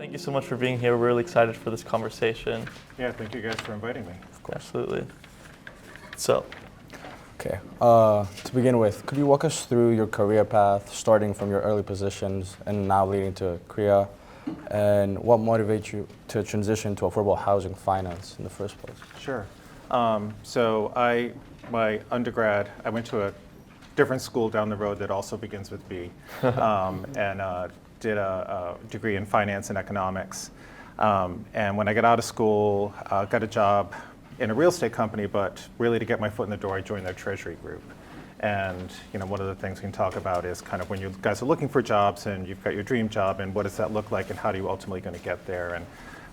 Thank you so much for being here. We're really excited for this conversation. Yeah, thank you guys for inviting me. Of course. Absolutely. So, Okay, to begin with, could you walk us through your career path, starting from your early positions and now leading to CREA, and what motivates you to transition to affordable housing finance in the first place? Sure. My undergrad, I went to a different school down the road that also begins with B, and did a degree in finance and economics. And when I got out of school, got a job in a real estate company, but really to get my foot in the door, I joined their treasury group. And one of the things we can talk about is kind of when you guys are looking for jobs and you've got your dream job, and what does that look like, and how do you ultimately going to get there? And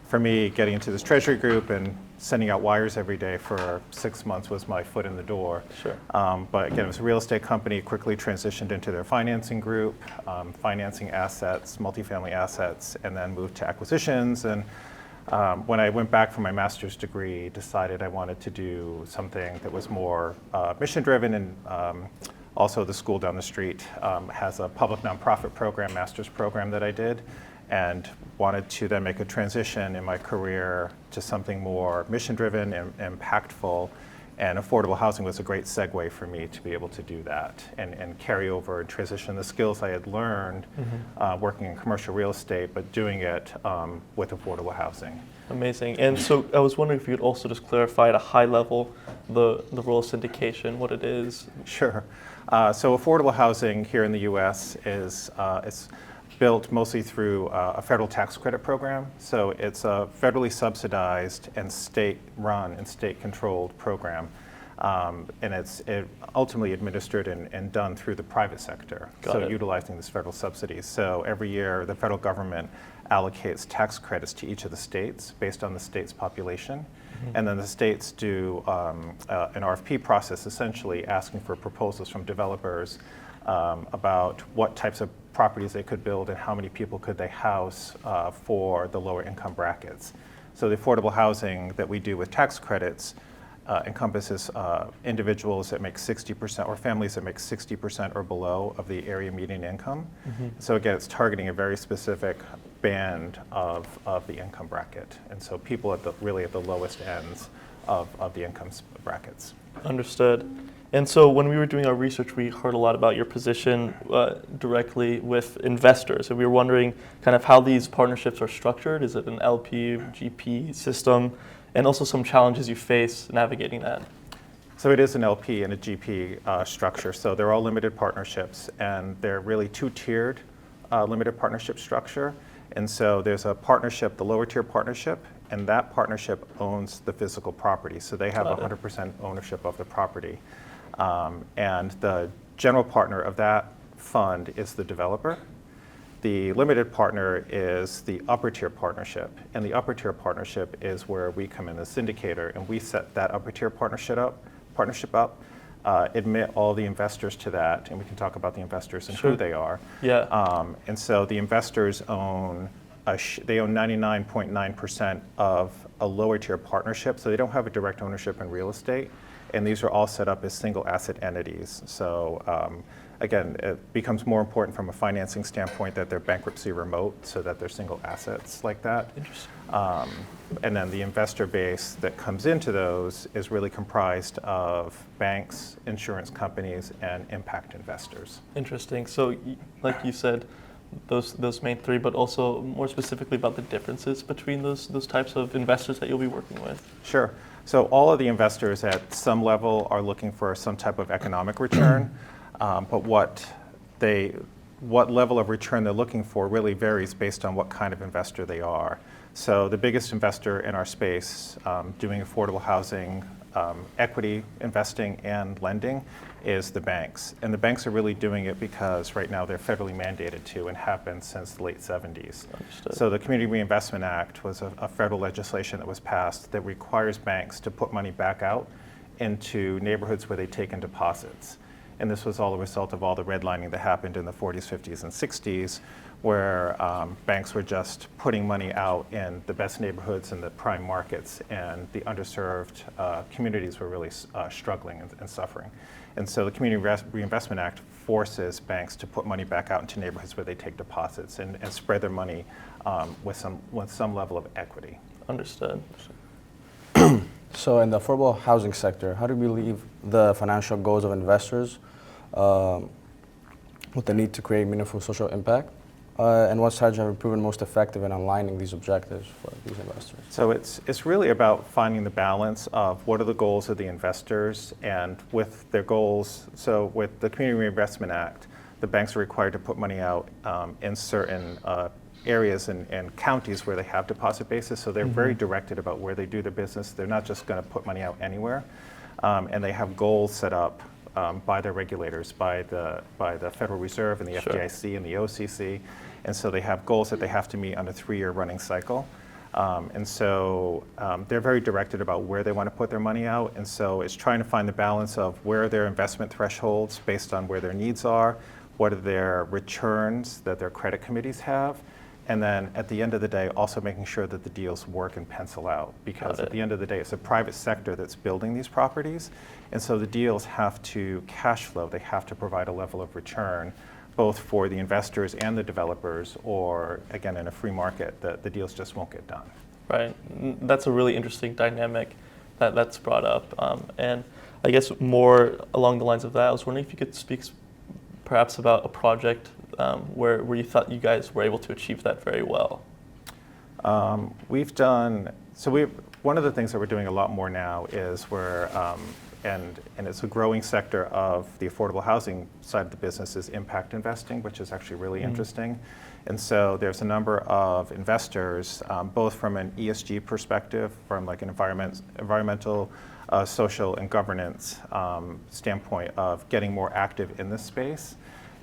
for me, getting into this treasury group and sending out wires every day for 6 months was my foot in the door. Sure. But again, it was a real estate company, quickly transitioned into their financing group, financing assets, multifamily assets, and then moved to acquisitions. And when I went back for my master's degree, decided I wanted to do something that was more mission-driven, and also the school down the street has a public nonprofit program, master's program that I did, and wanted to then make a transition in my career to something more mission-driven and impactful. And affordable housing was a great segue for me to be able to do that and carry over and transition the skills I had learned working in commercial real estate, but doing it with affordable housing. Amazing. And so I was wondering if you could also just clarify at a high level the role of syndication, what it is. Sure. So affordable housing here in the U.S. is it's built mostly through a federal tax credit program. So it's a federally subsidized and state-run and state-controlled program. And it's ultimately administered and done through the private sector, utilizing this federal subsidies. So every year, the federal government allocates tax credits to each of the states based on the state's population. And then the states do an RFP process, essentially asking for proposals from developers about what types of properties they could build and how many people could they house for the lower income brackets. So the affordable housing that we do with tax credits encompasses individuals that make 60% or families that make 60% or below of the area median income. So again, it's targeting a very specific band of the income bracket. And so people really at the lowest ends of the income brackets. Understood. And so when we were doing our research, we heard a lot about your position directly with investors. And we were wondering kind of how these partnerships are structured. Is it an LP, GP system? And also some challenges you face navigating that. So it is an LP and a GP structure. So they're all limited partnerships, and they're really two-tiered limited partnership structure. And so there's a partnership, the lower tier partnership, and that partnership owns the physical property. So they have 100% ownership of the property. And the general partner of that fund is the developer. The limited partner is the upper tier partnership. And the upper tier partnership is where we come in as syndicator, and we set that upper tier partnership up, admit all the investors to that, and we can talk about the investors and who they are. Yeah. And so the investors own 99.9% of a lower tier partnership, so they don't have a direct ownership in real estate. And these are all set up as single asset entities. So again, it becomes more important from a financing standpoint that they're bankruptcy remote, so that they're single assets like that. Interesting. And then the investor base that comes into those is really comprised of banks, insurance companies, and impact investors. Interesting. So like you said, those main three, but also more specifically about the differences between those types of investors that you'll be working with. Sure. So all of the investors at some level are looking for some type of economic return, but what level of return they're looking for really varies based on what kind of investor they are. So the biggest investor in our space doing affordable housing, equity investing and lending is the banks. And the banks are really doing it because right now they're federally mandated to and have been since the late 70s. Understood. So the Community Reinvestment Act was a federal legislation that was passed that requires banks to put money back out into neighborhoods where they take in deposits. And this was all a result of all the redlining that happened in the 40s, 50s, and 60s, where banks were just putting money out in the best neighborhoods and the prime markets, and the underserved communities were really struggling and suffering. And so the Community Reinvestment Act forces banks to put money back out into neighborhoods where they take deposits and spread their money with some level of equity. Understood. So in the affordable housing sector, how do you believe the financial goals of investors with the need to create meaningful social impact? And what strategies have proven most effective in aligning these objectives for these investors? So it's really about finding the balance of what are the goals of the investors, and with their goals. So with the Community Reinvestment Act, the banks are required to put money out in certain areas and counties where they have deposit bases. So they're very directed about where they do their business. They're not just going to put money out anywhere, and they have goals set up by their regulators, by the Federal Reserve and the FDIC and the OCC. And so they have goals that they have to meet on a 3-year running cycle. And so they're very directed about where they want to put their money out. And so it's trying to find the balance of where are their investment thresholds based on where their needs are, what are their returns that their credit committees have, and then at the end of the day, also making sure that the deals work and pencil out. Because at the end of the day, it's a private sector that's building these properties. And so the deals have to cash flow. They have to provide a level of return, both for the investors and the developers, or again, in a free market, the deals just won't get done. Right. That's a really interesting dynamic that's brought up. And I guess more along the lines of that, I was wondering if you could speak perhaps about a project where you thought you guys were able to achieve that very well. One of the things that we're doing a lot more now is and it's a growing sector of the affordable housing side of the business, is impact investing, which is actually really interesting. And so there's a number of investors, both from an ESG perspective, from like an environmental, social, and governance standpoint of getting more active in this space.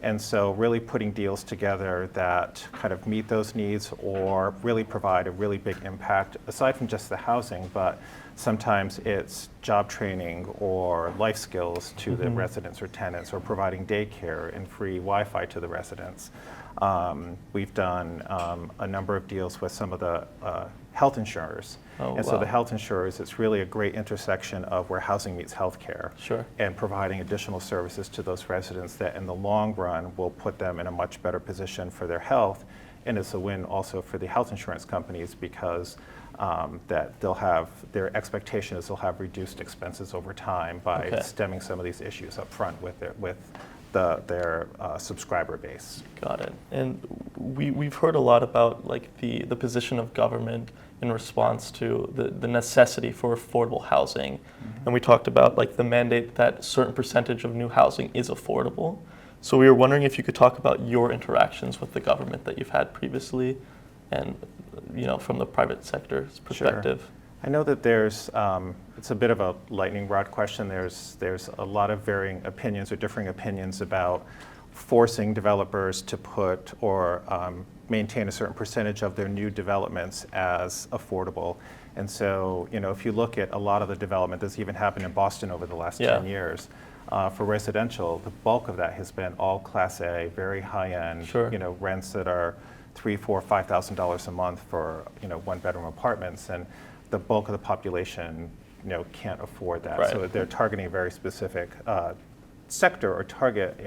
And so really putting deals together that kind of meet those needs or really provide a really big impact, aside from just the housing, but sometimes it's job training or life skills to the residents or tenants, or providing daycare and free Wi-Fi to the residents. We've done a number of deals with some of the health insurers. So the health insurers, it's really a great intersection of where housing meets healthcare, and providing additional services to those residents that in the long run will put them in a much better position for their health. And it's a win also for the health insurance companies, because that they'll have, their expectation is they'll have reduced expenses over time by stemming some of these issues up front with their subscriber base. Got it. And we've heard a lot about like the position of government in response to the necessity for affordable housing. And we talked about like the mandate that a certain percentage of new housing is affordable. So we were wondering if you could talk about your interactions with the government that you've had previously, and from the private sector's perspective. Sure. I know that there's, it's a bit of a lightning rod question. There's a lot of varying opinions or differing opinions about forcing developers to put or maintain a certain percentage of their new developments as affordable. And so, if you look at a lot of the development that's even happened in Boston over the last 10 years, for residential, the bulk of that has been all Class A, very high-end, rents that are $3,000, $4,000, $5,000 a month for, one-bedroom apartments. And the bulk of the population, can't afford that. So they're targeting a very specific sector or target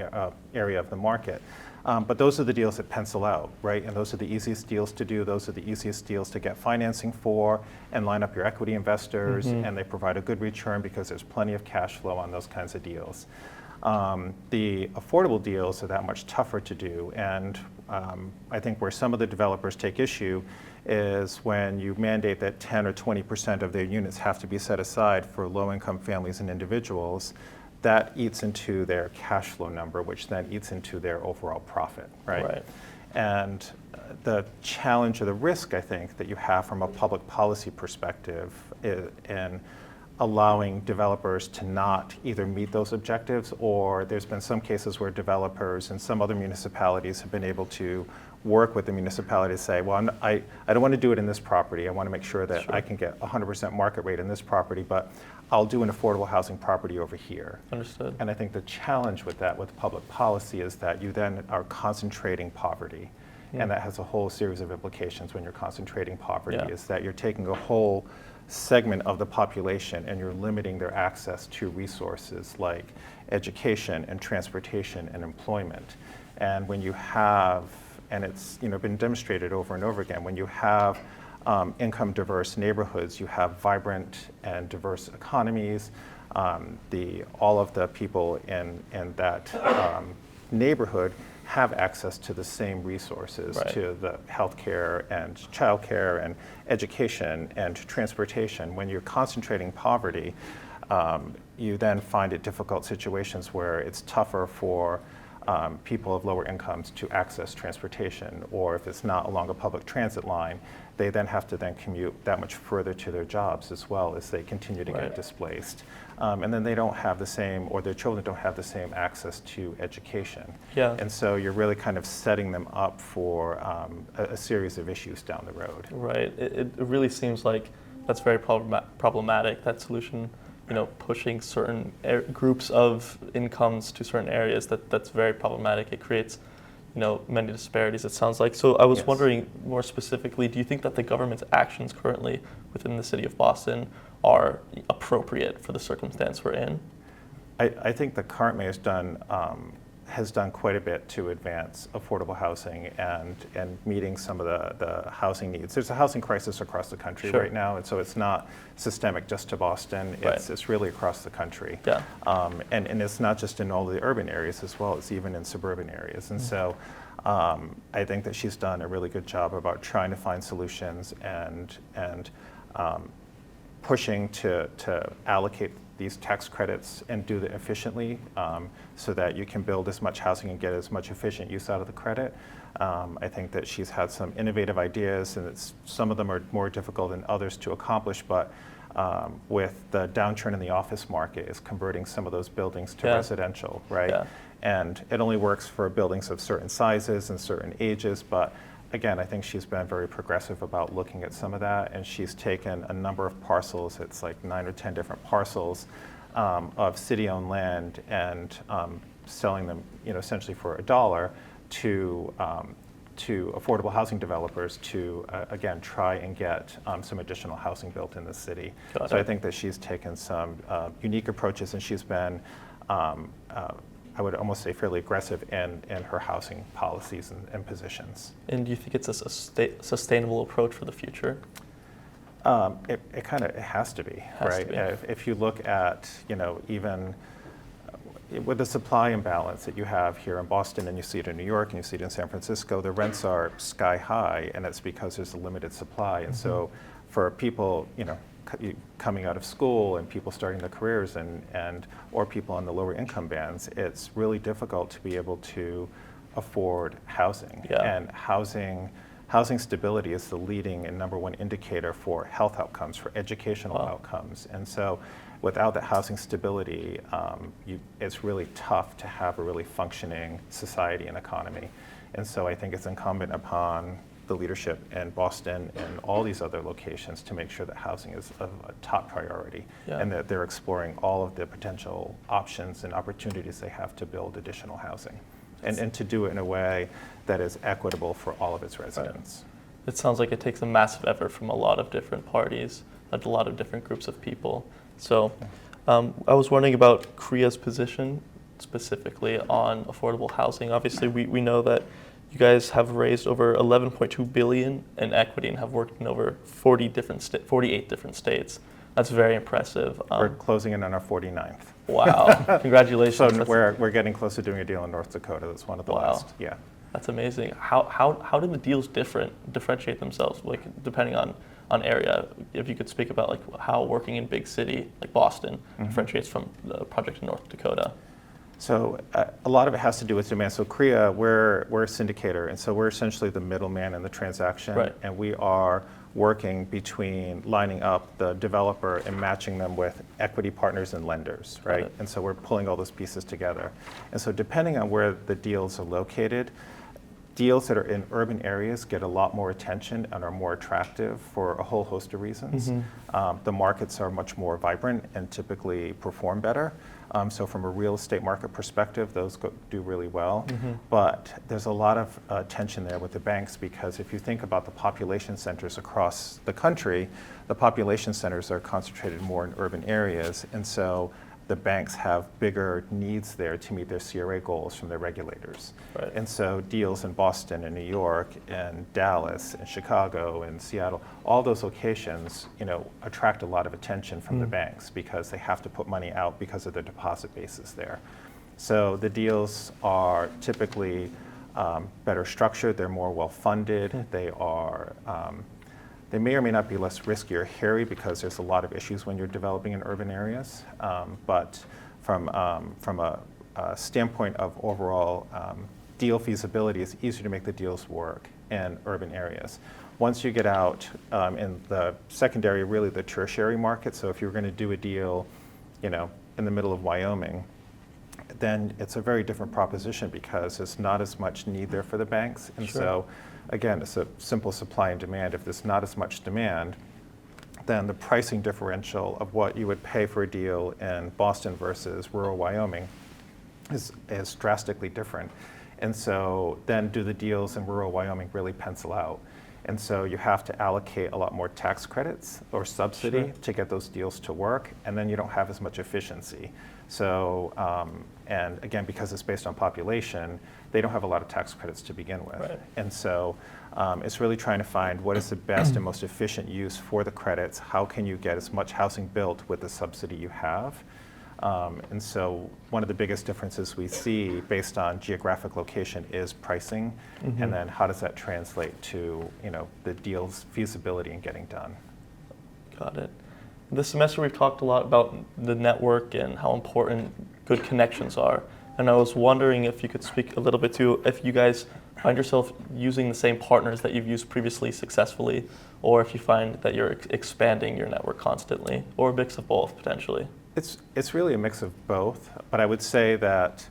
area of the market. But those are the deals that pencil out, right? And those are the easiest deals to do. Those are the easiest deals to get financing for and line up your equity investors. And they provide a good return because there's plenty of cash flow on those kinds of deals. The affordable deals are that much tougher to do. And I think where some of the developers take issue is when you mandate that 10 or 20% of their units have to be set aside for low-income families and individuals. That eats into their cash flow number, which then eats into their overall profit, right? And the challenge or the risk, I think, that you have from a public policy perspective in allowing developers to not either meet those objectives, or there's been some cases where developers and some other municipalities have been able to work with the municipality to say, well, I don't want to do it in this property. I want to make sure that I can get 100% market rate in this property, but I'll do an affordable housing property over here. Understood. And I think the challenge with that, with public policy, is that you then are concentrating poverty. and that has a whole series of implications when you're concentrating poverty, Yeah. is that you're taking a whole segment of the population and you're limiting their access to resources like education and transportation and employment. And when you have, and it's been demonstrated over and over again, when you have income diverse neighborhoods, you have vibrant and diverse economies. All of the people in that neighborhood have access to the same resources, Right. to the healthcare and childcare and education and transportation. When you're concentrating poverty, you then find it difficult situations where it's tougher for people of lower incomes to access transportation, or if it's not along a public transit line, they then have to then commute that much further to their jobs as well as they continue to Right. get displaced. And then they don't have the same, or their children don't have the same access to education. Yeah. And so you're really kind of setting them up for a series of issues down the road. Right. It really seems like that's very problematic, that solution, pushing certain groups of incomes to certain areas, that's very problematic. It creates, many disparities, it sounds like. So I was Yes. wondering more specifically, do you think that the government's actions currently within the city of Boston are appropriate for the circumstance we're in? I think the current mayor has done quite a bit to advance affordable housing and meeting some of the housing needs. There's a housing crisis across the country Sure. right now, and so it's not systemic just to Boston. Right. It's really across the country. Yeah. And it's not just in all the urban areas as well, it's even in suburban areas. And so I think that she's done a really good job about trying to find solutions and pushing to allocate these tax credits and do that efficiently so that you can build as much housing and get as much efficient use out of the credit. I think that she's had some innovative ideas, and some of them are more difficult than others to accomplish, but with the downturn in the office market is converting some of those buildings to Yeah. residential, right? Yeah. And it only works for buildings of certain sizes and certain ages, but again, I think she's been very progressive about looking at some of that, and she's taken a number of parcels, it's like 9 or 10 different parcels of city-owned land, and selling them, essentially for $1 to affordable housing developers to, again, try and get some additional housing built in the city. Got So it. I think that she's taken some unique approaches, and she's been I would almost say fairly aggressive in her housing policies and positions. And do you think it's a sustainable approach for the future? It kind of has to be, Has right? to be. If you look at, even with the supply imbalance that you have here in Boston, and you see it in New York, and you see it in San Francisco, the rents are sky high, and it's because there's a limited supply. And so for people, coming out of school and people starting their careers or people on the lower income bands, it's really difficult to be able to afford housing. Yeah. And housing stability is the leading and number one indicator for health outcomes, for educational Wow. outcomes. And so without that housing stability, it's really tough to have a really functioning society and economy. And so I think it's incumbent upon the leadership in Boston and all these other locations to make sure that housing is a top priority, Yeah. and that they're exploring all of the potential options and opportunities they have to build additional housing, and to do it in a way that is equitable for all of its residents. It sounds like it takes a massive effort from a lot of different parties, a lot of different groups of people. So I was wondering about CREA's position specifically on affordable housing. Obviously, we know that you guys have raised over $11.2 billion in equity and have worked in over 48 different states. That's very impressive. We're closing in on our 49th. Wow! Congratulations. So That's- we're getting close to doing a deal in North Dakota. That's one of the Wow. last. Yeah. That's amazing. How do the deals differentiate themselves, like depending on area? If you could speak about like how working in big city like Boston differentiates from the project in North Dakota. So a lot of it has to do with demand. So CREA, we're a syndicator, and so we're essentially the middleman in the transaction, Right. and we are working between lining up the developer and matching them with equity partners and lenders, right? it. And so we're pulling all those pieces together. And so depending on where the deals are located, deals that are in urban areas get a lot more attention and are more attractive for a whole host of reasons. The markets are much more vibrant and typically perform better. So from a real estate market perspective, those do really well. But there's a lot of tension there with the banks, because if you think about the population centers across the country, the population centers are concentrated more in urban areas. And so the banks have bigger needs there to meet their CRA goals from their regulators. Right. And so deals in Boston and New York and Dallas and Chicago and Seattle, all those locations, attract a lot of attention from the banks, because they have to put money out because of their deposit bases there. So the deals are typically better structured, they're more well-funded, they may or may not be less risky or hairy, because there's a lot of issues when you're developing in urban areas. But from a standpoint of overall deal feasibility, it's easier to make the deals work in urban areas. Once you get out in the secondary, really the tertiary market, so if you're going to do a deal, in the middle of Wyoming, then it's a very different proposition, because there's not as much need there for the banks. And so, again, it's a simple supply and demand. If there's not as much demand, then the pricing differential of what you would pay for a deal in Boston versus rural Wyoming is drastically different. And so then do the deals in rural Wyoming really pencil out? And so you have to allocate a lot more tax credits or subsidy to get those deals to work, and then you don't have as much efficiency. So, and again, because it's based on population, they don't have a lot of tax credits to begin with. Right. And so it's really trying to find what is the best and most efficient use for the credits. How can you get as much housing built with the subsidy you have? And so one of the biggest differences we see based on geographic location is pricing, and then how does that translate to the deal's feasibility in getting done. Got it. This semester we've talked a lot about the network and how important good connections are. And I was wondering if you could speak a little bit to if you guys find yourself using the same partners that you've used previously successfully, or if you find that you're expanding your network constantly, or a mix of both potentially. It's really a mix of both, but I would say that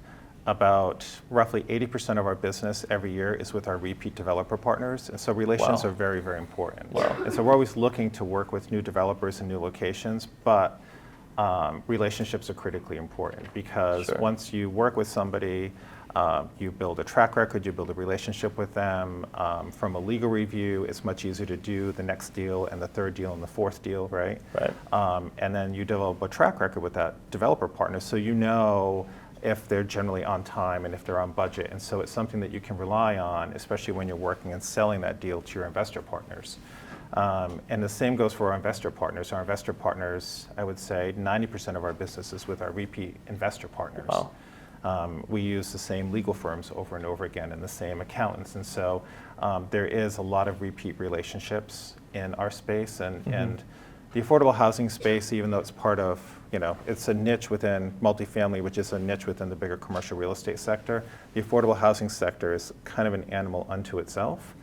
about roughly 80% of our business every year is with our repeat developer partners, and so relations are very, very important. And so we're always looking to work with new developers and new locations, but relationships are critically important, because once you work with somebody, you build a track record, you build a relationship with them. From a legal review, it's much easier to do the next deal and the third deal and the fourth deal, right? And then you develop a track record with that developer partner, so you know if they're generally on time and if they're on budget. And so it's something that you can rely on, especially when you're working and selling that deal to your investor partners. And the same goes for our investor partners. Our investor partners, I would say 90% of our business is with our repeat investor partners. We use the same legal firms over and over again and the same accountants. And so there is a lot of repeat relationships in our space. And the affordable housing space, even though it's part of, it's a niche within multifamily, which is a niche within the bigger commercial real estate sector, the affordable housing sector is kind of an animal unto itself.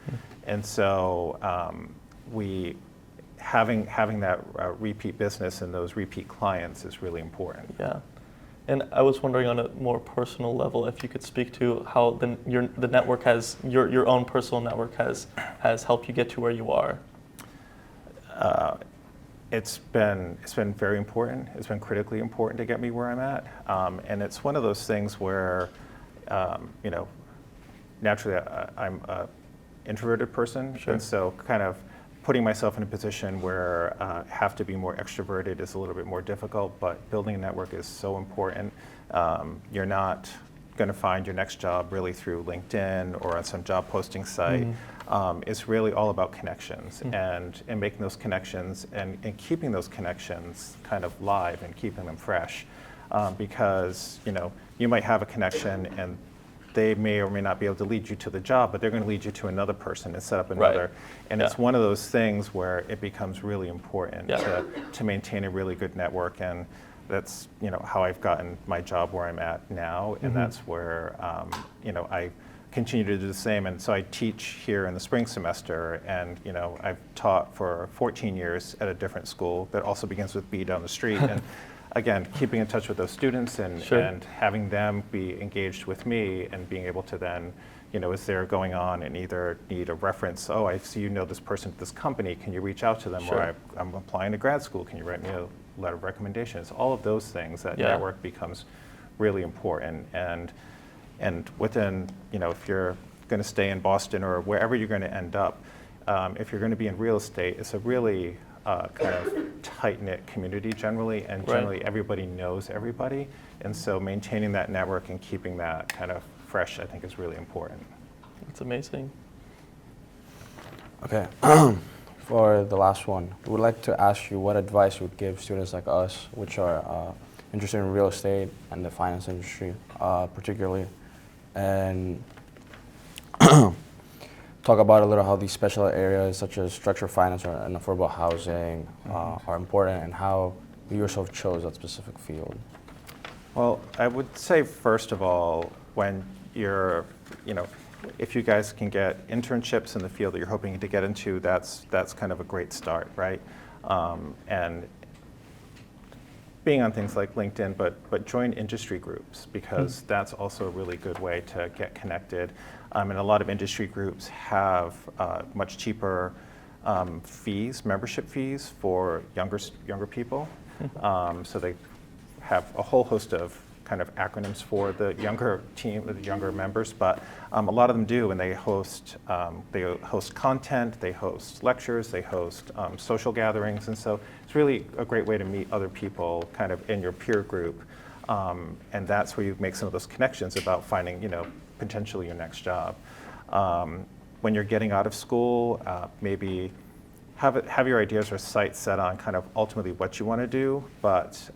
And so having that repeat business and those repeat clients is really important. Yeah. And I was wondering on a more personal level if you could speak to how the network has, your own personal network has helped you get to where you are. It's been very important. It's been critically important to get me where I'm at. And it's one of those things where, naturally I'm an introverted person. And so kind of putting myself in a position where I have to be more extroverted is a little bit more difficult, but building a network is so important. You're not going to find your next job really through LinkedIn or on some job posting site. It's really all about connections and making those connections and keeping those connections kind of live and keeping them fresh. Because you might have a connection and they may or may not be able to lead you to the job, but they're going to lead you to another person and set up another. And it's one of those things where it becomes really important to maintain a really good network. And that's how I've gotten my job where I'm at now, and that's where I continue to do the same. And so I teach here in the spring semester, and I've taught for 14 years at a different school that also begins with B down the street. And again, keeping in touch with those students and having them be engaged with me and being able to then is there going on, and either need a reference, oh, I see you know this person at this company, can you reach out to them? Sure. Or I'm applying to grad school, can you write me a letter of recommendations? All of those things, that Yeah. network becomes really important. And within, if you're going to stay in Boston or wherever you're going to end up, if you're going to be in real estate, it's a really kind of tight-knit community generally, and generally everybody knows everybody. And so maintaining that network and keeping that kind of fresh, I think, is really important. That's amazing. Okay. For the last one, we would like to ask you what advice you would give students like us, which are interested in real estate and the finance industry, particularly, and talk about a little how these special areas such as structured finance and affordable housing are important, and how you yourself chose that specific field. Well, I would say, first of all, when you're, if you guys can get internships in the field that you're hoping to get into, that's kind of a great start, right? And being on things like LinkedIn, but join industry groups, because that's also a really good way to get connected. And a lot of industry groups have much cheaper membership fees for younger people. So they have a whole host of kind of acronyms for the younger team, the younger members, but a lot of them do, and they host content, they host lectures, they host social gatherings, and so it's really a great way to meet other people kind of in your peer group, and that's where you make some of those connections about finding, potentially your next job. When you're getting out of school, maybe have your ideas or sights set on kind of ultimately what you want to do, but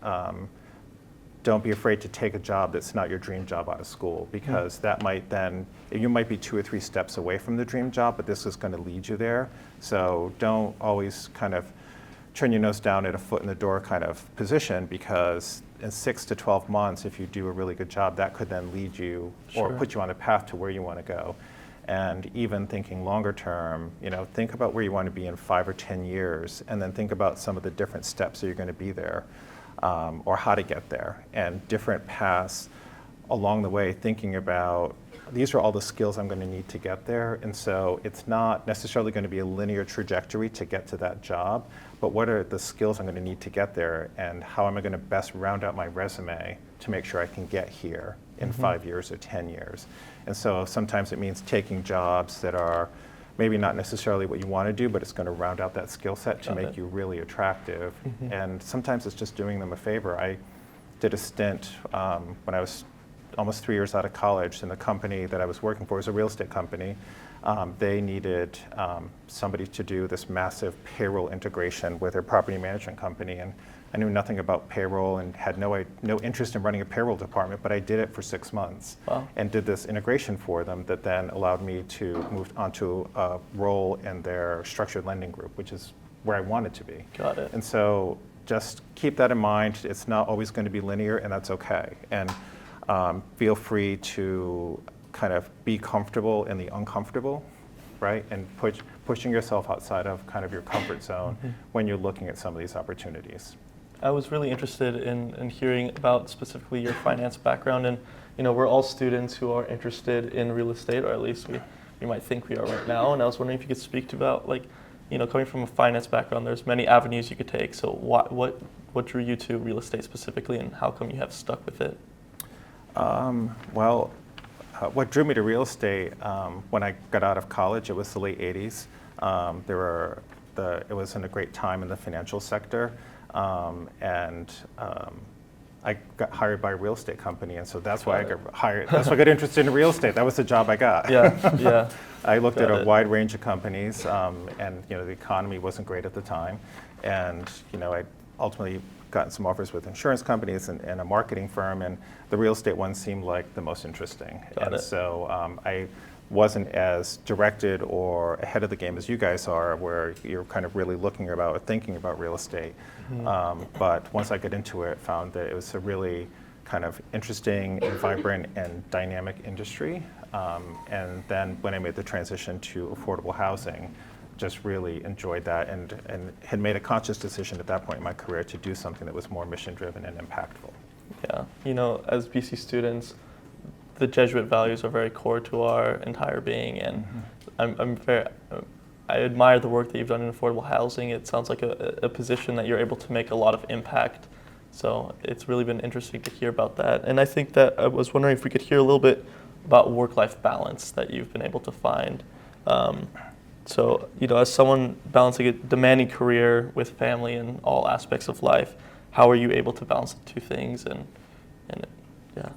don't be afraid to take a job that's not your dream job out of school, because that might then, you might be 2 or 3 steps away from the dream job, but this is going to lead you there. So don't always kind of turn your nose down at a foot in the door kind of position, because in 6 to 12 months, if you do a really good job, that could then lead you or put you on a path to where you want to go. And even thinking longer term, think about where you want to be in 5 or 10 years, and then think about some of the different steps that you're going to be there. Or how to get there, and different paths along the way, thinking about these are all the skills I'm going to need to get there. And so it's not necessarily going to be a linear trajectory to get to that job, but what are the skills I'm going to need to get there, and how am I going to best round out my resume to make sure I can get here in 5 years or 10 years. And so sometimes it means taking jobs that are maybe not necessarily what you want to do, but it's going to round out that skill set to make you really attractive. And sometimes it's just doing them a favor. I did a stint when I was almost 3 years out of college, and the company that I was working for was a real estate company. They needed somebody to do this massive payroll integration with their property management company, and I knew nothing about payroll and had no interest in running a payroll department, but I did it for 6 months. Wow. And did this integration for them that then allowed me to move onto a role in their structured lending group, which is where I wanted to be. Got it. And so just keep that in mind. It's not always going to be linear, and that's okay. And feel free to kind of be comfortable in the uncomfortable, right? And pushing yourself outside of kind of your comfort zone when you're looking at some of these opportunities. I was really interested in hearing about specifically your finance background, and we're all students who are interested in real estate, or at least we might think we are right now. And I was wondering if you could speak to about coming from a finance background, there's many avenues you could take. So what drew you to real estate specifically, and how come you have stuck with it? What drew me to real estate when I got out of college, it was the late 80s. It was in a great time in the financial sector. And I got hired by a real estate company, and so that's why I got hired. That's why I got interested in real estate. That was the job I got. Yeah. I looked at a wide range of companies, and the economy wasn't great at the time, and I ultimately gotten some offers with insurance companies and a marketing firm, and the real estate one seemed like the most interesting. So I wasn't as directed or ahead of the game as you guys are, where you're kind of really looking about or thinking about real estate. But once I got into it, found that it was a really kind of interesting and vibrant and dynamic industry. And then when I made the transition to affordable housing, just really enjoyed that, and had made a conscious decision at that point in my career to do something that was more mission driven and impactful. Yeah, as BC students, the Jesuit values are very core to our entire being, and I admire the work that you've done in affordable housing. It sounds like a position that you're able to make a lot of impact. So it's really been interesting to hear about that. And I think that I was wondering if we could hear a little bit about work-life balance that you've been able to find. So, as someone balancing a demanding career with family and all aspects of life, how are you able to balance the two things? And yeah.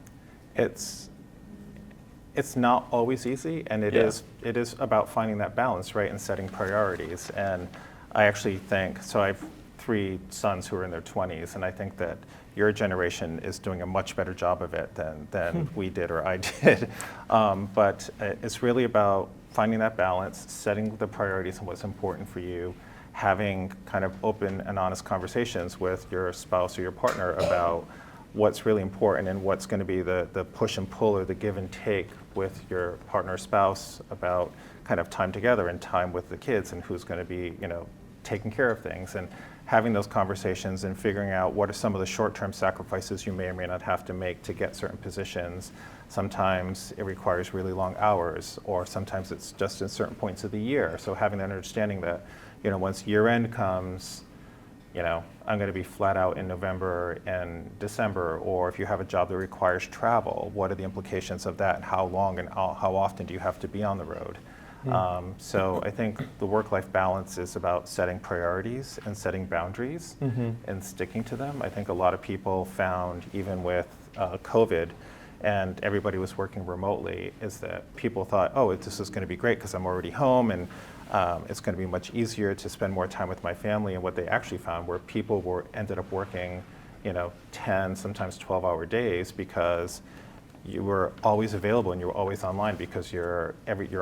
It's not always easy, and it is about finding that balance, right, and setting priorities. And I actually think, so I have 3 sons who are in their 20s, and I think that your generation is doing a much better job of it than we did or I did. But it's really about finding that balance, setting the priorities and what's important for you, having kind of open and honest conversations with your spouse or your partner about what's really important and what's going to be the push and pull or the give and take with your partner or spouse about kind of time together and time with the kids and who's going to be, taking care of things, and having those conversations and figuring out what are some of the short-term sacrifices you may or may not have to make to get certain positions. Sometimes it requires really long hours, or sometimes it's just in certain points of the year. So having that understanding that, once year end comes, I'm going to be flat out in November and December, or if you have a job that requires travel, what are the implications of that, and how long and how often do you have to be on the road? So I think the work-life balance is about setting priorities and setting boundaries and sticking to them. I think a lot of people found, even with COVID, and everybody was working remotely, is that people thought, oh, this is going to be great because I'm already home, and it's going to be much easier to spend more time with my family. And what they actually found were people ended up working, 10, sometimes 12-hour days, because you were always available and you were always online because your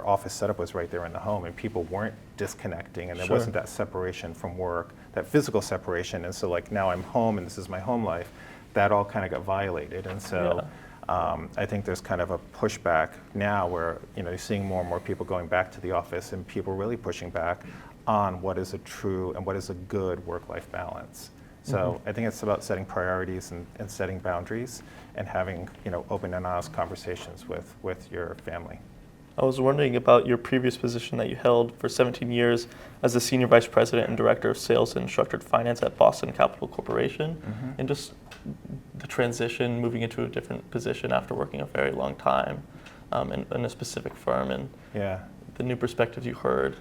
office setup was right there in the home, and people weren't disconnecting, and there wasn't that separation from work, that physical separation. And so now I'm home and this is my home life. That all kind of got violated. And so I think there's kind of a pushback now where you're seeing more and more people going back to the office, and people really pushing back on what is a true and what is a good work-life balance. So I think it's about setting priorities and setting boundaries and having open and honest conversations with your family. I was wondering about your previous position that you held for 17 years as the Senior Vice President and Director of Sales and Structured Finance at Boston Capital Corporation, and just the transition, moving into a different position after working a very long time in a specific firm, and the new perspectives you heard.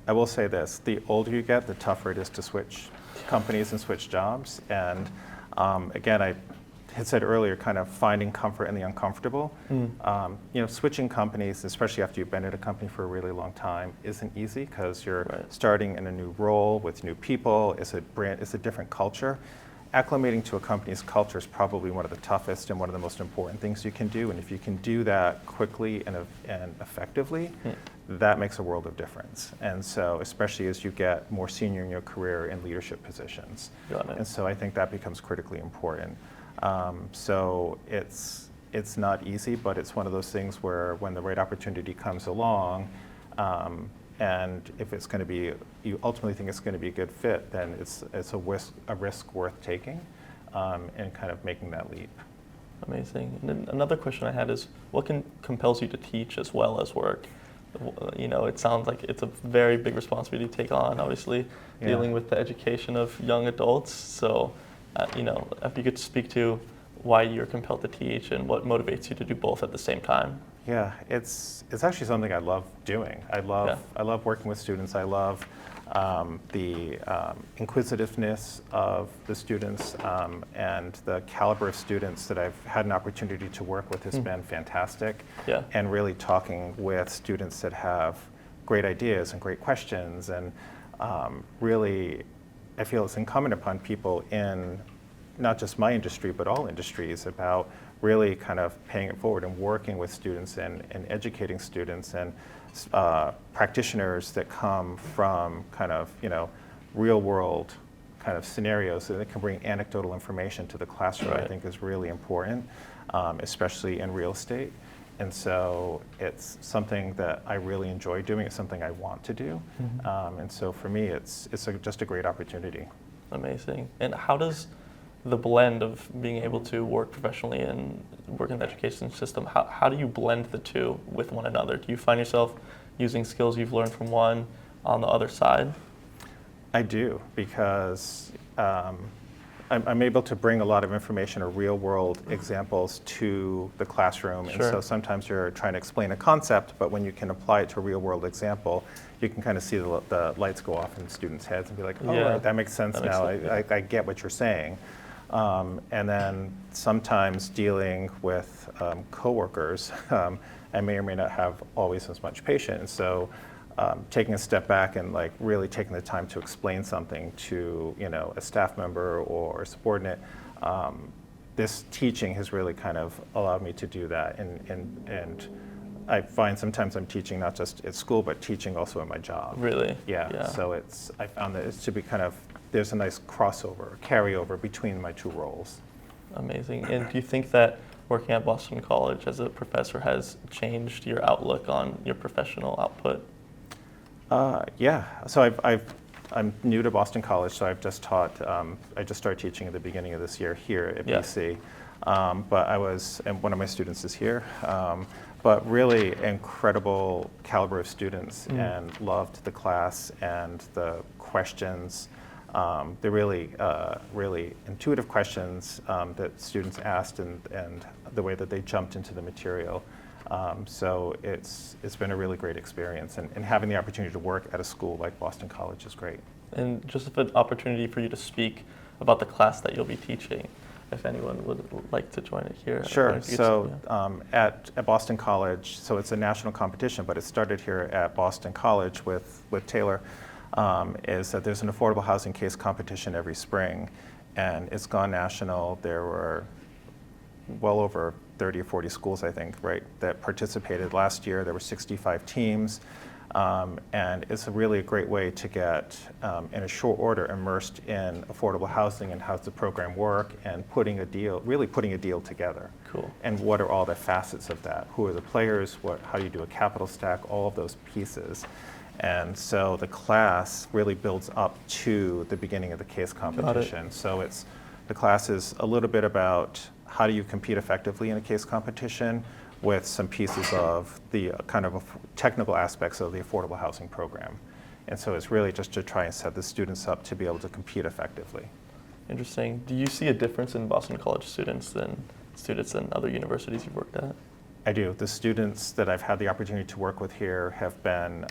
I will say this, the older you get, the tougher it is to switch companies and switch jobs. And again, I had said earlier, kind of finding comfort in the uncomfortable. Switching companies, especially after you've been at a company for a really long time, isn't easy because you're starting in a new role with new people. It's a different culture. Acclimating to a company's culture is probably one of the toughest and one of the most important things you can do. And if you can do that quickly and effectively, that makes a world of difference. And so, especially as you get more senior in your career in leadership positions. And so I think that becomes critically important. So it's not easy, but it's one of those things where when the right opportunity comes along, and if it's going to be, you ultimately think it's going to be a good fit, then it's a risk worth taking, and kind of making that leap. Amazing. And then another question I had is, what compels you to teach as well as work? It sounds like it's a very big responsibility to take on, obviously, dealing with the education of young adults. So, if you could speak to why you're compelled to teach and what motivates you to do both at the same time. Yeah, it's actually something I love doing. I love working with students. I love the inquisitiveness of the students, and the caliber of students that I've had an opportunity to work with has been fantastic. And really talking with students that have great ideas and great questions, and really I feel it's incumbent upon people in not just my industry but all industries about really kind of paying it forward and working with students and educating students and practitioners that come from kind of real world kind of scenarios, so they can bring anecdotal information to the classroom. I think is really important, especially in real estate. And so it's something that I really enjoy doing. It's something I want to do. And so for me, it's just a great opportunity. Amazing. And how does the blend of being able to work professionally and work in the education system, how do you blend the two with one another? Do you find yourself using skills you've learned from one on the other side? I do, because I'm able to bring a lot of information or real world examples to the classroom. Sure. And so sometimes you're trying to explain a concept, but when you can apply it to a real world example, you can kind of see the lights go off in students' heads and be like, oh, Yeah, right, that makes sense that makes now. sense, yeah. I get what you're saying. And then sometimes dealing with coworkers, I may or may not have always as much patience. So taking a step back and like really taking the time to explain something to a staff member or a subordinate, this teaching has really kind of allowed me to do that. And I find sometimes I'm teaching not just at school, but teaching also in my job. Really? Yeah. So I found that it's to be kind of, there's a nice crossover, carryover between my two roles. Amazing. And do you think that working at Boston College as a professor has changed your outlook on your professional output? Yeah. So I'm new to Boston College, so I've just taught. I just started teaching at the beginning of this year here at BC. But and one of my students is here. But really incredible caliber of students, and loved the class and the questions. They're really intuitive questions that students asked, and the way that they jumped into the material. So it's been a really great experience, and having the opportunity to work at a school like Boston College is great. And just an opportunity for you to speak about the class that you'll be teaching, if anyone would like to join it here. Sure. So at Boston College, so it's a national competition, but it started here at Boston College with Taylor, is that there's an affordable housing case competition every spring, and it's gone national. There were well over 30 or 40 schools, I think, right, that participated last year. There were 65 teams, and it's really a great way to get, in a short order, immersed in affordable housing and how does the program work, and really putting a deal together. Cool. And what are all the facets of that? Who are the players? How do you do a capital stack? All of those pieces. And so the class really builds up to the beginning of the case competition. So the class is a little bit about how do you compete effectively in a case competition, with some pieces of the kind of technical aspects of the affordable housing program. And so it's really just to try and set the students up to be able to compete effectively. Interesting. Do you see a difference in Boston College students than students in other universities you've worked at? I do. The students that I've had the opportunity to work with here have been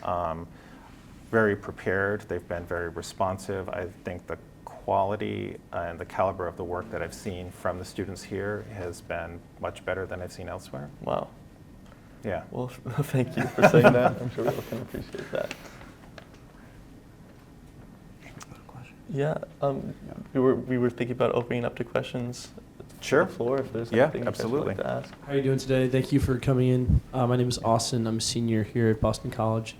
very prepared. They've been very responsive. I think the quality and the caliber of the work that I've seen from the students here has been much better than I've seen elsewhere. Wow. Yeah. Well, thank you for saying that. I'm sure we all can appreciate that. Yeah. We were thinking about opening up to questions. Sure. On the floor, if there's Yeah, anything absolutely. you'd like to ask. How are you doing today? Thank you for coming in. My name is Austin. I'm a senior here at Boston College.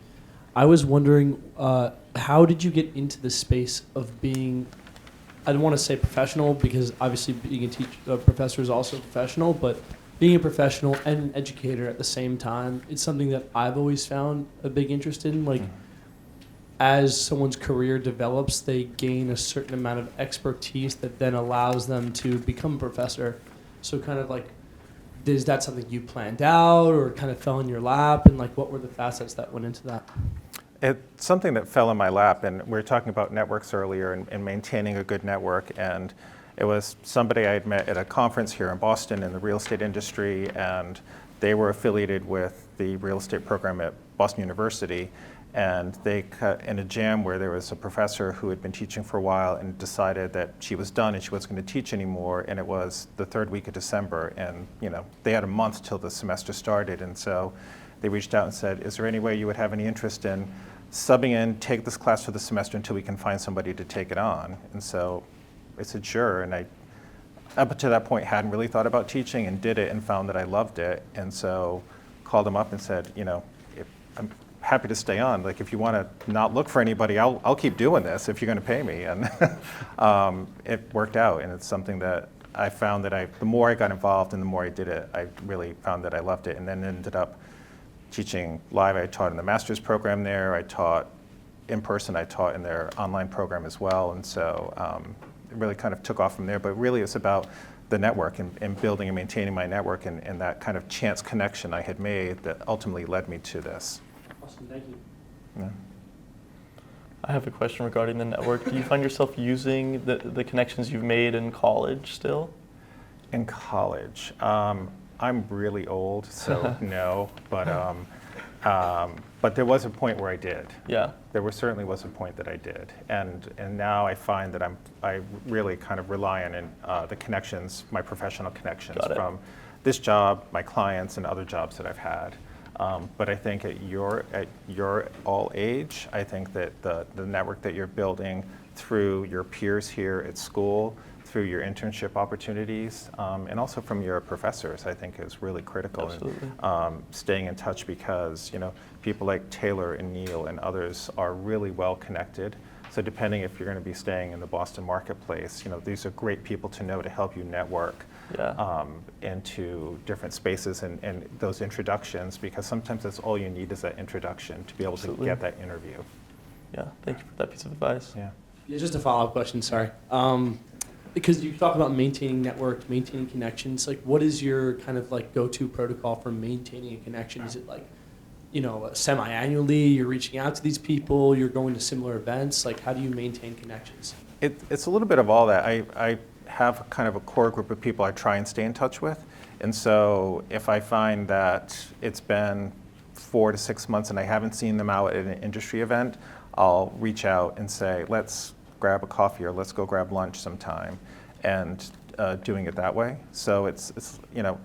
I was wondering, how did you get into the space of being, I don't want to say professional, because obviously being a professor is also professional, but being a professional and an educator at the same time, it's something that I've always found a big interest in. Like, as someone's career develops, they gain a certain amount of expertise that then allows them to become a professor. So kind of like, is that something you planned out or kind of fell in your lap? And like, what were the facets that went into that? It's something that fell in my lap, and we were talking about networks earlier and maintaining a good network, and it was somebody I had met at a conference here in Boston in the real estate industry, and they were affiliated with the real estate program at Boston University, and they cut in a jam where there was a professor who had been teaching for a while and decided that she was done and she wasn't going to teach anymore, and it was the third week of December, and they had a month till the semester started, and so they reached out and said, is there any way you would have any interest in subbing in, take this class for the semester until we can find somebody to take it on? And so I said, sure, and I, up to that point, hadn't really thought about teaching and did it and found that I loved it, and so called them up and said, I'm happy to stay on. Like, if you want to not look for anybody, I'll keep doing this if you're going to pay me. And it worked out, and it's something that I found that the more I got involved and the more I did it, I really found that I loved it, and then ended up teaching live. I taught in the master's program there. I taught in person. I taught in their online program as well, and so really kind of took off from there. But really, it's about the network and building and maintaining my network and that kind of chance connection I had made that ultimately led me to this. Awesome, thank you. Yeah. I have a question regarding the network. Do you find yourself using the connections you've made in college still? In college, I'm really old, so no. But there was a point where I did. Yeah. Certainly was a point that I did, and now I find that I really kind of rely on the connections, my professional connections from this job, my clients, and other jobs that I've had. But I think at your all age, I think that the network that you're building through your peers here at school, through your internship opportunities, and also from your professors, I think is really critical. Absolutely. And staying in touch because people like Taylor and Neil and others are really well connected. So depending if you're going to be staying in the Boston marketplace, these are great people to know to help you network into different spaces and those introductions, because sometimes that's all you need is that introduction to be able to get that interview. Yeah, thank you for that piece of advice. Yeah. Yeah, just a follow-up question, sorry. Because you talk about maintaining network, maintaining connections, like what is your kind of like go-to protocol for maintaining a connection? Is it like, semi-annually, you're reaching out to these people, you're going to similar events? Like how do you maintain connections? It's a little bit of all that. I have kind of a core group of people I try and stay in touch with. And so if I find that it's been 4 to 6 months and I haven't seen them out at an industry event, I'll reach out and say, let's grab a coffee or let's go grab lunch sometime, and doing it that way. So it's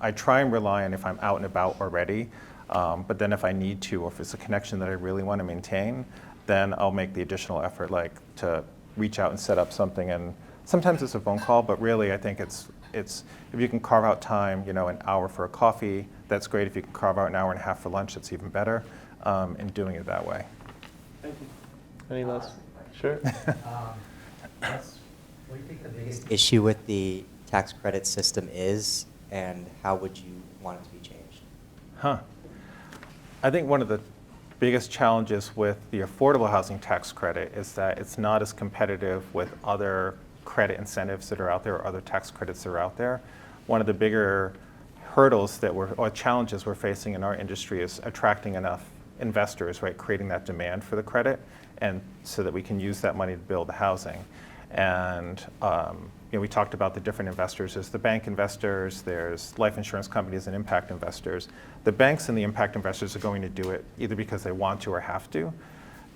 I try and rely on if I'm out and about already, but then if I need to, or if it's a connection that I really want to maintain, then I'll make the additional effort, like to reach out and set up something. And sometimes it's a phone call, but really I think it's if you can carve out time, an hour for a coffee, that's great. If you can carve out an hour and a half for lunch, that's even better, and doing it that way. Thank you. Any last? Sure. What do you think the biggest issue with the tax credit system is, and how would you want it to be changed? I think one of the biggest challenges with the affordable housing tax credit is that it's not as competitive with other credit incentives that are out there or other tax credits that are out there. One of the bigger hurdles or challenges we're facing in our industry is attracting enough investors, right? Creating that demand for the credit, and so that we can use that money to build the housing. And we talked about the different investors. There's the bank investors, there's life insurance companies and impact investors. The banks and the impact investors are going to do it either because they want to or have to.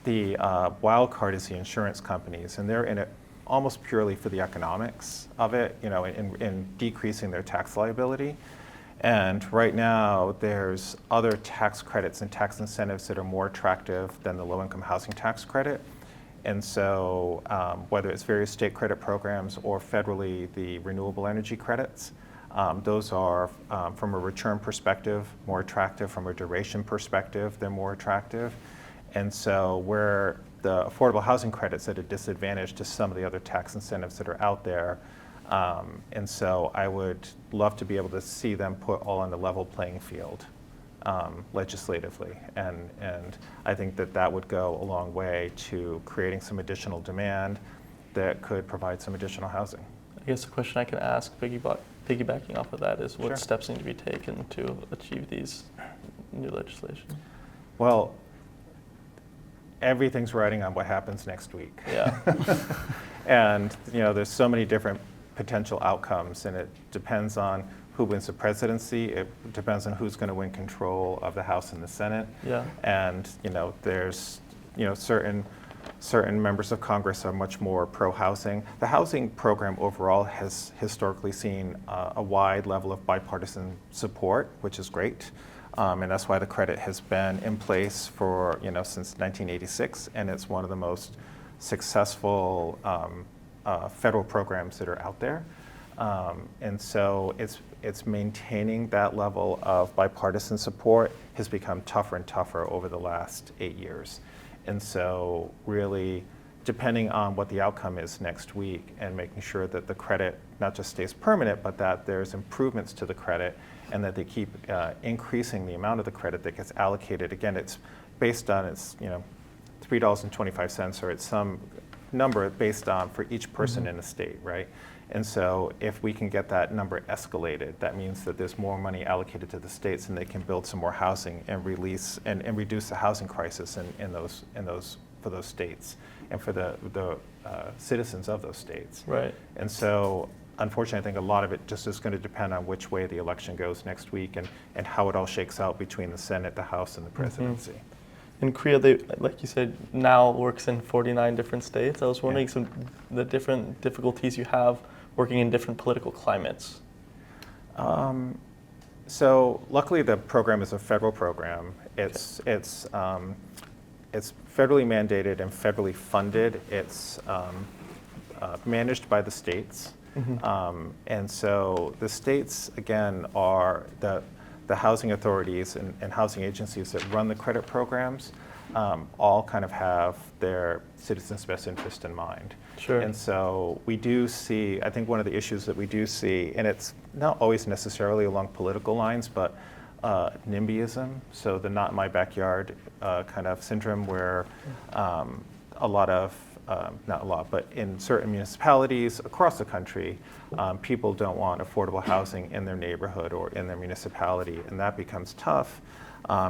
The wild card is the insurance companies, and they're in it almost purely for the economics of it, in decreasing their tax liability. And right now, there's other tax credits and tax incentives that are more attractive than the low-income housing tax credit. And so whether it's various state credit programs or federally the renewable energy credits, those are, from a return perspective, more attractive. From a duration perspective, they're more attractive. And so where the affordable housing credit's at a disadvantage to some of the other tax incentives that are out there. And so I would love to be able to see them put all on the level playing field. Legislatively, and I think that would go a long way to creating some additional demand that could provide some additional housing. I guess the question I can ask, piggybacking off of that, is what Sure. steps need to be taken to achieve these new legislation? Well, everything's riding on what happens next week. Yeah. And there's so many different potential outcomes, and it depends on who wins the presidency. It depends on who's going to win control of the House and the Senate. Yeah. And there's certain members of Congress are much more pro-housing. The housing program overall has historically seen a wide level of bipartisan support, which is great. And that's why the credit has been in place for since 1986, and it's one of the most successful federal programs that are out there. And so it's maintaining that level of bipartisan support has become tougher and tougher over the last 8 years. And so really, depending on what the outcome is next week, and making sure that the credit not just stays permanent, but that there's improvements to the credit, and that they keep increasing the amount of the credit that gets allocated. Again, it's based on its $3.25, or it's some number based on for each person in the state, right? And so if we can get that number escalated, that means that there's more money allocated to the states and they can build some more housing and release and reduce the housing crisis for those states and for the citizens of those states. Right. And so unfortunately, I think a lot of it just is going to depend on which way the election goes next week and how it all shakes out between the Senate, the House, and the presidency. In CREA, they, like you said, now works in 49 different states. I was wondering the different difficulties you have working in different political climates. So luckily, the program is a federal program. It's federally mandated and federally funded. It's managed by the states. And so the states, again, are the housing authorities and housing agencies that run the credit programs all kind of have their citizens' best interest in mind. Sure. And so we do see, I think one of the issues that we do see, and it's not always necessarily along political lines, but NIMBYism, so the not in my backyard kind of syndrome where a lot of, not a lot, but in certain municipalities across the country, people don't want affordable housing in their neighborhood or in their municipality, and that becomes tough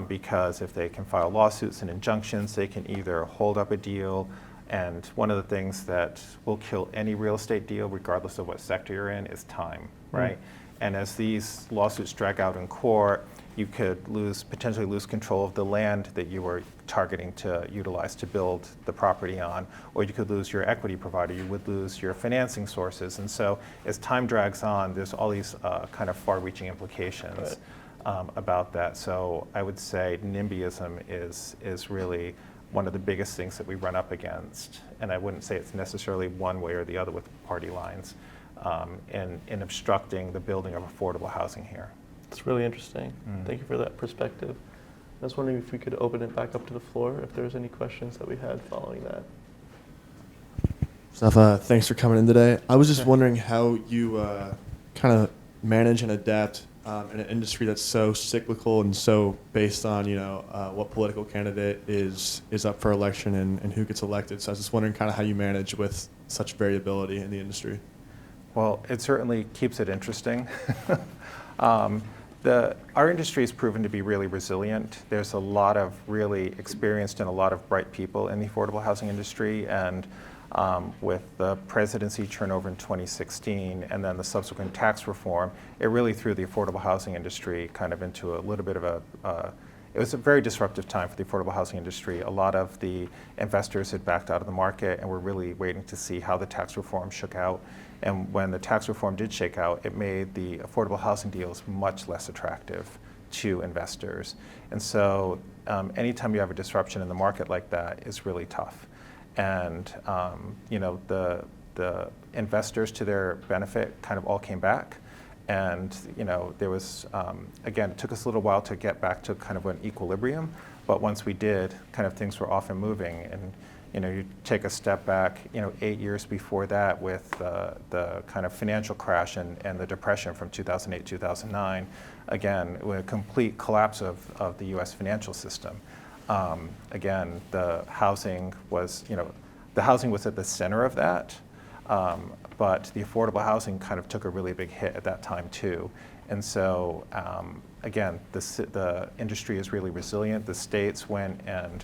because if they can file lawsuits and injunctions, they can either hold up a deal, and one of the things that will kill any real estate deal, regardless of what sector you're in, is time, right? And as these lawsuits drag out in court, you could potentially lose control of the land that you were targeting to utilize to build the property on, or you could lose your equity provider, you would lose your financing sources. And so as time drags on, there's all these kind of far-reaching implications about that. So I would say NIMBYism is really one of the biggest things that we run up against. And I wouldn't say it's necessarily one way or the other with party lines in obstructing the building of affordable housing here. It's really interesting. Thank you for that perspective. I was wondering if we could open it back up to the floor, if there's any questions that we had following that. Steph, thanks for coming in today. I was just wondering how you kind of manage and adapt in an industry that's so cyclical and so based on, what political candidate is up for election and who gets elected. So I was just wondering kind of how you manage with such variability in the industry. Well, it certainly keeps it interesting. Our industry has proven to be really resilient. There's a lot of really experienced and a lot of bright people in the affordable housing industry, and with the presidency turnover in 2016 and then the subsequent tax reform, it really threw the affordable housing industry kind of into a little bit of it was a very disruptive time for the affordable housing industry. A lot of the investors had backed out of the market and were really waiting to see how the tax reform shook out. And when the tax reform did shake out, it made the affordable housing deals much less attractive to investors. And so anytime you have a disruption in the market like that is really tough. And the investors, to their benefit, kind of all came back. And there was, again, it took us a little while to get back to kind of an equilibrium. But once we did, kind of things were off and moving. And you take a step back, 8 years before that with the kind of financial crash and the depression from 2008, 2009, again, with a complete collapse of the US financial system. Again, the housing was at the center of that, but the affordable housing kind of took a really big hit at that time too. And so, again, the industry is really resilient. The states went and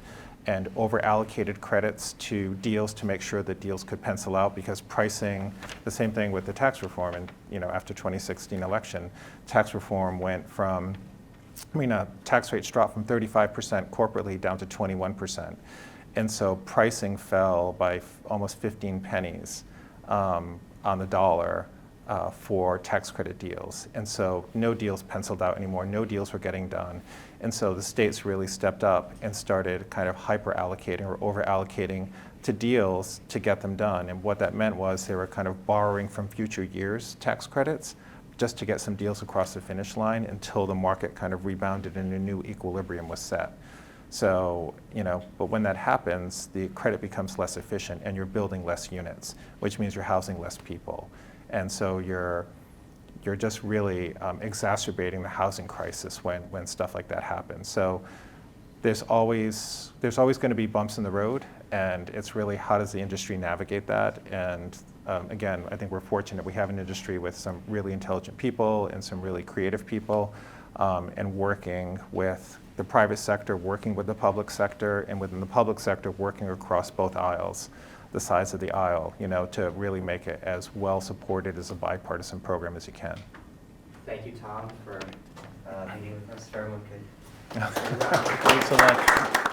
over-allocated credits to deals to make sure that deals could pencil out, because pricing, the same thing with the tax reform, and after 2016 election, tax reform went from, tax rates dropped from 35% corporately down to 21%. And so pricing fell by almost 15 pennies on the dollar for tax credit deals. And so no deals penciled out anymore, no deals were getting done. And so the states really stepped up and started kind of hyper-allocating or over-allocating to deals to get them done. And what that meant was they were kind of borrowing from future years' tax credits just to get some deals across the finish line until the market kind of rebounded and a new equilibrium was set. So, but when that happens, the credit becomes less efficient and you're building less units, which means you're housing less people. And so you're just really exacerbating the housing crisis when stuff like that happens. So there's always going to be bumps in the road, and it's really how does the industry navigate that. And again, I think we're fortunate we have an industry with some really intelligent people and some really creative people, and working with the private sector, working with the public sector, and within the public sector, working across both aisles, the sides of the aisle, you know, to really make it as well supported as a bipartisan program as you can. Thank you, Tom, for meeting with us. Everyone could. Thanks so much.